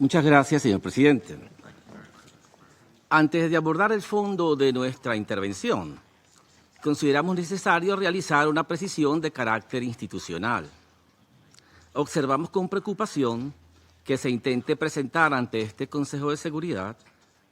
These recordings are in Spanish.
Muchas gracias, señor presidente. Antes de abordar el fondo de nuestra intervención, consideramos necesario realizar una precisión de carácter institucional. Observamos con preocupación que se intente presentar ante este Consejo de Seguridad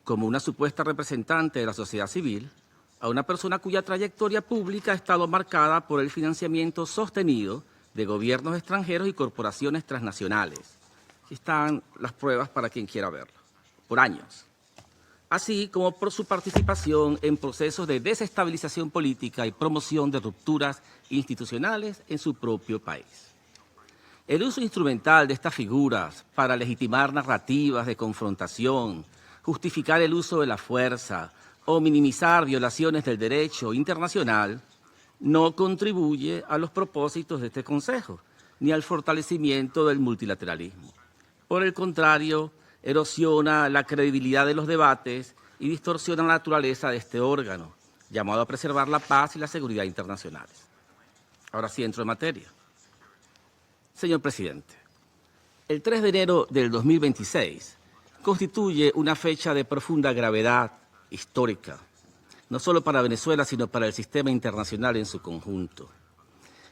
como una supuesta representante de la sociedad civil a una persona cuya trayectoria pública ha estado marcada por el financiamiento sostenido de gobiernos extranjeros y corporaciones transnacionales. Aquí están las pruebas para quien quiera verlo, por años, así como por su participación en procesos de desestabilización política y promoción de rupturas institucionales en su propio país. El uso instrumental de estas figuras para legitimar narrativas de confrontación, justificar el uso de la fuerza o minimizar violaciones del derecho internacional no contribuye a los propósitos de este Consejo ni al fortalecimiento del multilateralismo. Por el contrario, erosiona la credibilidad de los debates y distorsiona la naturaleza de este órgano, llamado a preservar la paz y la seguridad internacionales. Ahora sí entro en materia. Señor presidente, el 3 de enero del 2026 constituye una fecha de profunda gravedad histórica, no solo para Venezuela, sino para el sistema internacional en su conjunto.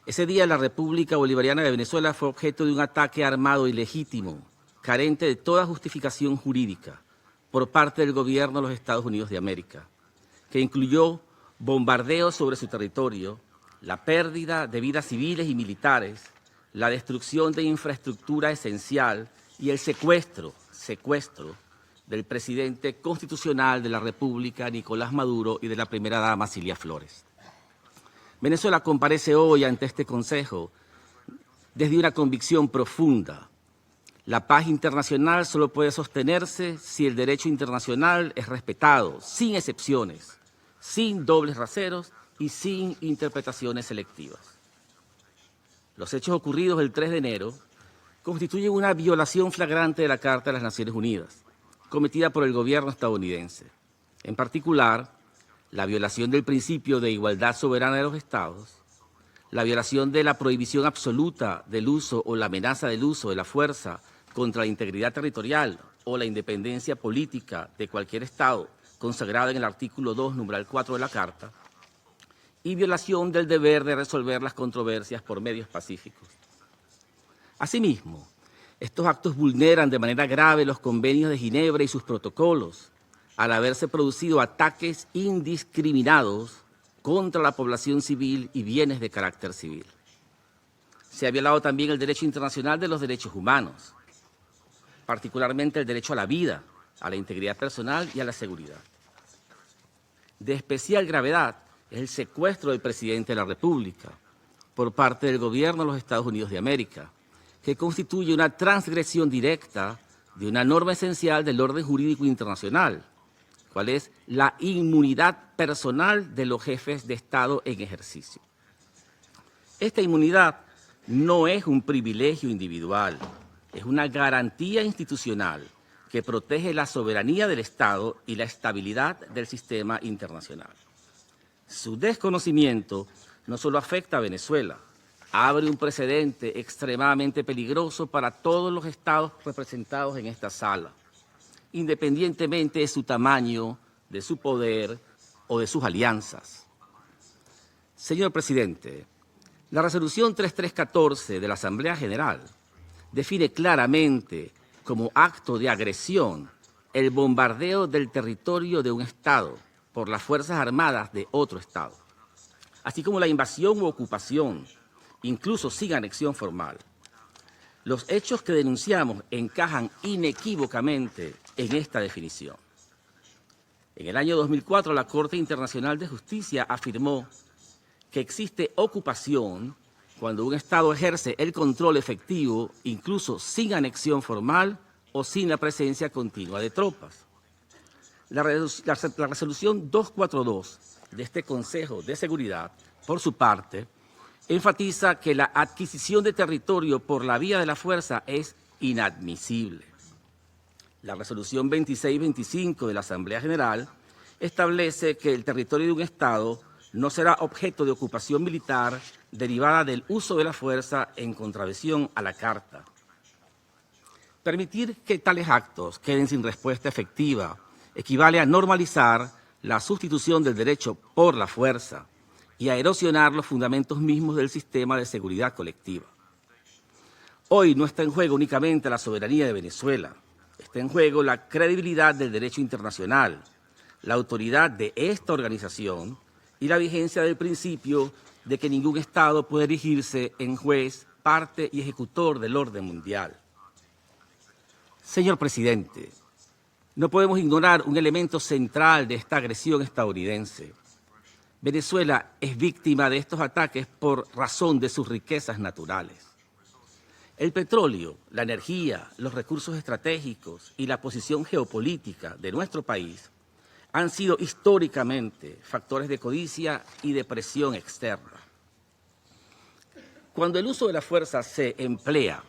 Ese día la República Bolivariana de Venezuela fue objeto de un ataque armado ilegítimo, carente de toda justificación jurídica, por parte del gobierno de los Estados Unidos de América, que incluyó bombardeos sobre su territorio, la pérdida de vidas civiles y militares, la destrucción de infraestructura esencial y el secuestro del presidente constitucional de la República, Nicolás Maduro, y de la primera dama, Cilia Flores. Venezuela comparece hoy ante este Consejo desde una convicción profunda. La paz internacional solo puede sostenerse si el derecho internacional es respetado, sin excepciones, sin dobles raseros y sin interpretaciones selectivas. Los hechos ocurridos el 3 de enero constituyen una violación flagrante de la Carta de las Naciones Unidas, cometida por el gobierno estadounidense. En particular, la violación del principio de igualdad soberana de los Estados, la violación de la prohibición absoluta del uso o la amenaza del uso de la fuerza contra la integridad territorial o la independencia política de cualquier Estado, consagrada en el artículo 2, numeral 4 de la Carta, y violación del deber de resolver las controversias por medios pacíficos. Asimismo, estos actos vulneran de manera grave los convenios de Ginebra y sus protocolos, al haberse producido ataques indiscriminados contra la población civil y bienes de carácter civil. Se ha violado también el derecho internacional de los derechos humanos, particularmente el derecho a la vida, a la integridad personal y a la seguridad. De especial gravedad es el secuestro del presidente de la República por parte del gobierno de los Estados Unidos de América, que constituye una transgresión directa de una norma esencial del orden jurídico internacional, cual es la inmunidad personal de los jefes de Estado en ejercicio. Esta inmunidad no es un privilegio individual, es una garantía institucional que protege la soberanía del Estado y la estabilidad del sistema internacional. Su desconocimiento no solo afecta a Venezuela, abre un precedente extremadamente peligroso para todos los Estados representados en esta sala, independientemente de su tamaño, de su poder o de sus alianzas. Señor presidente, la resolución 3314 de la Asamblea General define claramente como acto de agresión el bombardeo del territorio de un Estado por las Fuerzas Armadas de otro Estado, así como la invasión u ocupación, incluso sin anexión formal. Los hechos que denunciamos encajan inequívocamente en esta definición. En el año 2004, la Corte Internacional de Justicia afirmó que existe ocupación cuando un Estado ejerce el control efectivo, incluso sin anexión formal o sin la presencia continua de tropas. La resolución 242 de este Consejo de Seguridad, por su parte, enfatiza que la adquisición de territorio por la vía de la fuerza es inadmisible. La resolución 2625 de la Asamblea General establece que el territorio de un Estado no será objeto de ocupación militar derivada del uso de la fuerza en contravención a la Carta. Permitir que tales actos queden sin respuesta efectiva equivale a normalizar la sustitución del derecho por la fuerza y a erosionar los fundamentos mismos del sistema de seguridad colectiva. Hoy no está en juego únicamente la soberanía de Venezuela, está en juego la credibilidad del derecho internacional, la autoridad de esta organización y la vigencia del principio de que ningún Estado puede erigirse en juez, parte y ejecutor del orden mundial. Señor presidente, no podemos ignorar un elemento central de esta agresión estadounidense. Venezuela es víctima de estos ataques por razón de sus riquezas naturales. El petróleo, la energía, los recursos estratégicos y la posición geopolítica de nuestro país han sido históricamente factores de codicia y de presión externa. Cuando el uso de la fuerza se emplea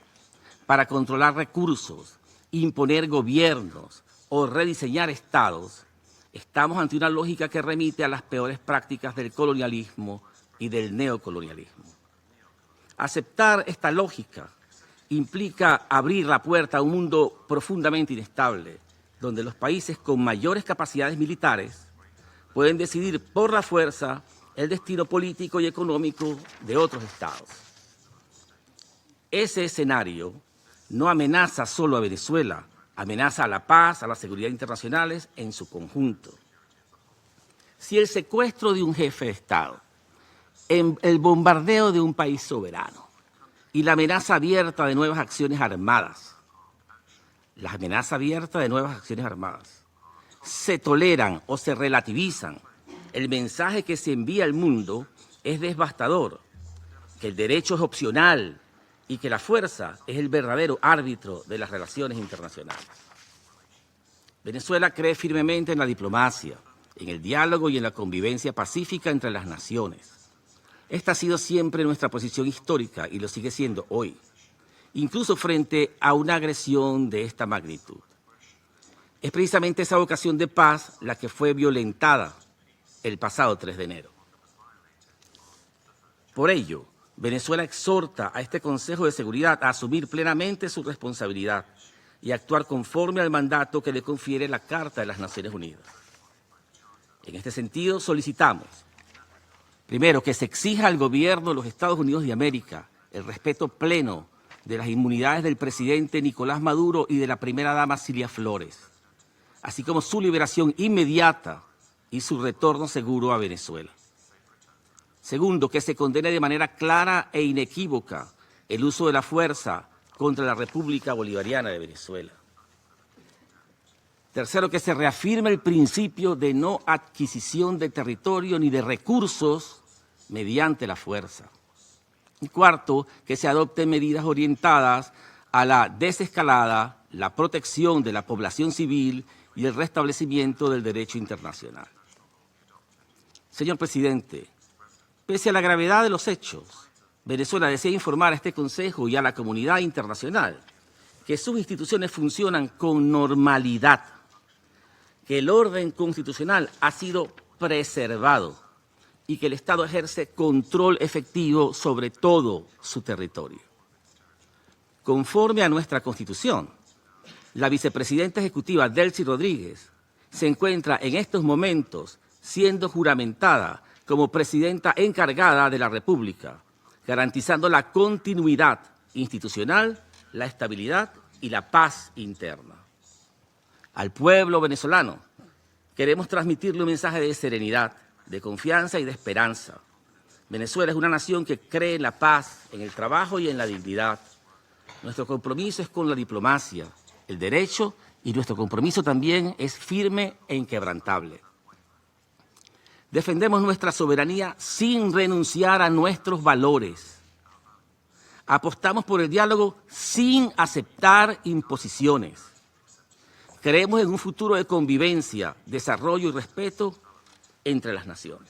para controlar recursos, imponer gobiernos o rediseñar estados, estamos ante una lógica que remite a las peores prácticas del colonialismo y del neocolonialismo. Aceptar esta lógica implica abrir la puerta a un mundo profundamente inestable, donde los países con mayores capacidades militares pueden decidir por la fuerza el destino político y económico de otros estados. Ese escenario no amenaza solo a Venezuela, amenaza a la paz, a la seguridad internacionales en su conjunto. Si el secuestro de un jefe de Estado, el bombardeo de un país soberano y la amenaza abierta de nuevas acciones armadas, se toleran o se relativizan, el mensaje que se envía al mundo es devastador, que el derecho es opcional y que la fuerza es el verdadero árbitro de las relaciones internacionales. Venezuela cree firmemente en la diplomacia, en el diálogo y en la convivencia pacífica entre las naciones. Esta ha sido siempre nuestra posición histórica y lo sigue siendo hoy, incluso frente a una agresión de esta magnitud. Es precisamente esa vocación de paz la que fue violentada el pasado 3 de enero. Por ello, Venezuela exhorta a este Consejo de Seguridad a asumir plenamente su responsabilidad y actuar conforme al mandato que le confiere la Carta de las Naciones Unidas. En este sentido, solicitamos, primero, que se exija al gobierno de los Estados Unidos de América el respeto pleno de las inmunidades del presidente Nicolás Maduro y de la primera dama Cilia Flores, así como su liberación inmediata y su retorno seguro a Venezuela. Segundo, que se condene de manera clara e inequívoca el uso de la fuerza contra la República Bolivariana de Venezuela. Tercero, que se reafirme el principio de no adquisición de territorio ni de recursos mediante la fuerza. Y cuarto, que se adopten medidas orientadas a la desescalada, la protección de la población civil y el restablecimiento del derecho internacional. Señor presidente, pese a la gravedad de los hechos, Venezuela desea informar a este Consejo y a la comunidad internacional que sus instituciones funcionan con normalidad, que el orden constitucional ha sido preservado y que el Estado ejerce control efectivo sobre todo su territorio. Conforme a nuestra Constitución, la vicepresidenta ejecutiva Delcy Rodríguez se encuentra en estos momentos siendo juramentada como presidenta encargada de la República, garantizando la continuidad institucional, la estabilidad y la paz interna. Al pueblo venezolano queremos transmitirle un mensaje de serenidad, de confianza y de esperanza. Venezuela es una nación que cree en la paz, en el trabajo y en la dignidad. Nuestro compromiso es con la diplomacia, el derecho, y nuestro compromiso también es firme e inquebrantable. Defendemos nuestra soberanía sin renunciar a nuestros valores. Apostamos por el diálogo sin aceptar imposiciones. Creemos en un futuro de convivencia, desarrollo y respeto entre las naciones.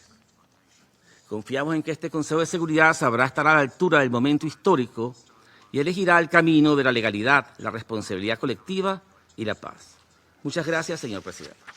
Confiamos en que este Consejo de Seguridad sabrá estar a la altura del momento histórico y elegirá el camino de la legalidad, la responsabilidad colectiva y la paz. Muchas gracias, señor presidente.